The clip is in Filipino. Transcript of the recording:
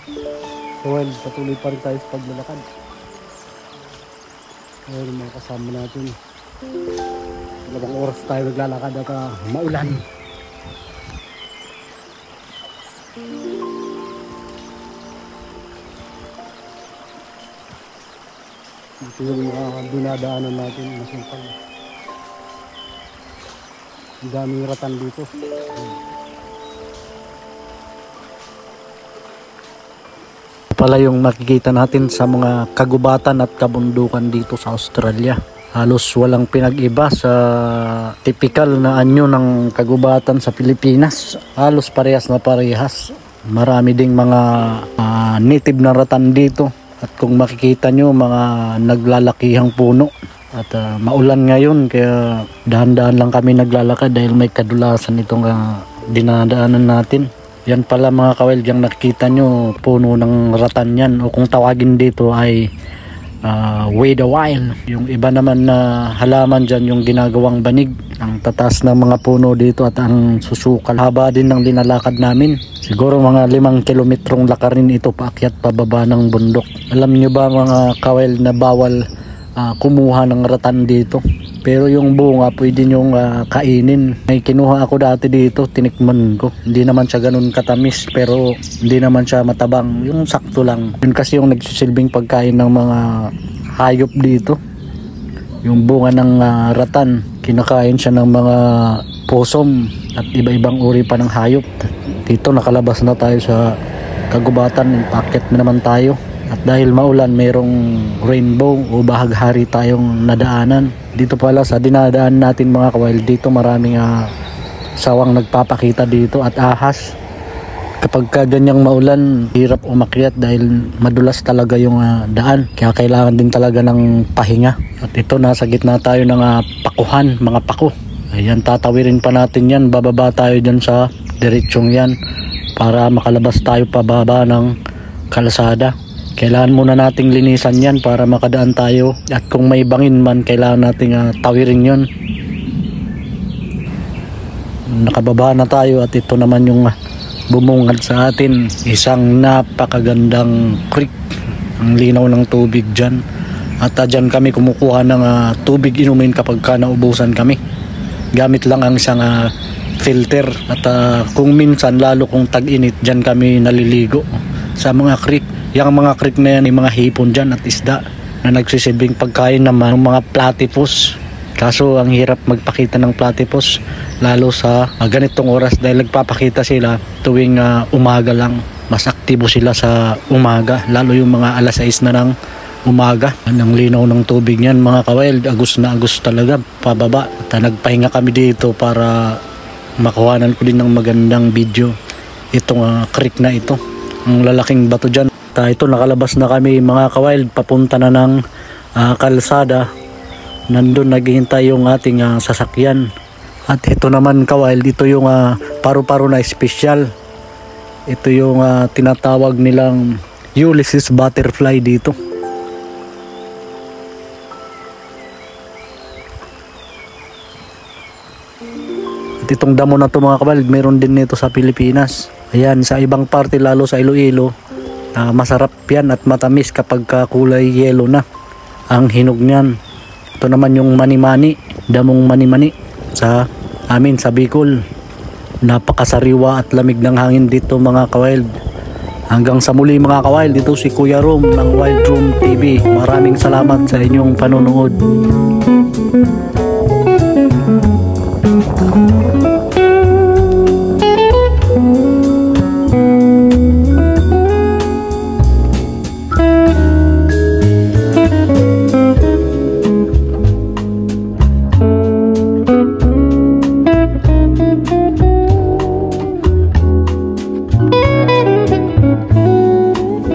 So well, patuloy pa rin tayo sa paglalakad. Ayun mga kasama natin. 2 oras tayo naglalakad at maulan. Ito yung mga dinadaanan natin, masumpal. Ang daming ratan dito. Pala yung makikita natin sa mga kagubatan at kabundukan dito sa Australia. Halos walang pinag-iba sa typical na anyo ng kagubatan sa Pilipinas. Halos parehas na parehas. Marami ding mga native na ratan dito. At kung makikita nyo, mga naglalakihang puno. At maulan ngayon, kaya dahan-dahan lang kami naglalakad dahil may kadulasan itong dinadaanan natin. Yan pala mga ka-wild, yung nakikita nyo, puno ng ratan yan. O kung tawagin dito ay Way the Wild. Yung iba naman na halaman dyan, yung ginagawang banig. Ang tatas ng mga puno dito at ang susukal. Haba din ng linalakad namin. Siguro mga 5 kilometrong lakarin ito paakyat pababa ng bundok. Alam nyo ba mga ka-wild na bawal kumuha ng ratan dito? Pero yung bunga pwede nyong kainin. May kinuha ako dati dito, tinikman ko. Hindi naman siya ganun katamis, pero hindi naman siya matabang. Yung sakto lang. Yun kasi yung nagsisilbing pagkain ng mga hayop dito. Yung bunga ng ratan, kinakain siya ng mga possum at iba-ibang uri pa ng hayop. Dito nakalabas na tayo sa kagubatan, packet na naman tayo. At dahil maulan, mayroong rainbow o bahaghari tayong nadaanan. Dito pala sa dinadaan natin mga ka-wild, dito maraming sawang nagpapakita dito at ahas. Kapag ganyang maulan, hirap umakyat dahil madulas talaga yung daan. Kaya kailangan din talaga ng pahinga. At ito, nasa gitna tayo ng pakuhan, mga pako. Ayan, tatawirin pa natin yan. Bababa tayo dyan sa diretsong yan para makalabas tayo pababa ng kalsada. Kailangan muna nating linisan yan para makadaan tayo. At kung may bangin man, kailangan nating tawirin yon. Nakababa na tayo at ito naman yung bumungad sa atin. Isang napakagandang creek. Ang linaw ng tubig dyan. At dyan kami kumukuha ng tubig inumin kapag naubusan kami. Gamit lang ang isang filter. At kung minsan, lalo kung tag-init, dyan kami naliligo sa mga creek. Yung mga creek na yan, yung mga hipon dyan at isda na nagsisilbing pagkain naman ng mga platypus. Kaso ang hirap magpakita ng platypus lalo sa ganitong oras dahil nagpapakita sila tuwing umaga lang. Mas aktibo sila sa umaga, lalo yung mga alas 6 na ng umaga. Ang linaw ng tubig niyan mga ka-wild, agos na agos talaga pababa. At nagpahinga kami dito para makuhanan ko din ng magandang video itong creek na ito. Ang lalaking bato dyan. Ito, nakalabas na kami mga ka-wild, papunta na ng kalsada. Nandun naghihintay yung ating sasakyan. At ito naman ka-wild, ito yung paru-paro na espesyal. Ito yung tinatawag nilang Ulysses butterfly dito. At itong damo na ito mga ka-wild, meron din nito sa Pilipinas. Ayan, sa ibang parte lalo sa Iloilo, masarap yan at matamis kapag kulay yellow na ang hinog niyan. Ito naman yung mani-mani, damong mani-mani sa amin sa Bicol. Napakasariwa at lamig ng hangin dito mga ka-wild. Hanggang sa muli mga ka-wild, dito si Kuya Rom ng Wild Room TV. Maraming salamat sa inyong panonood.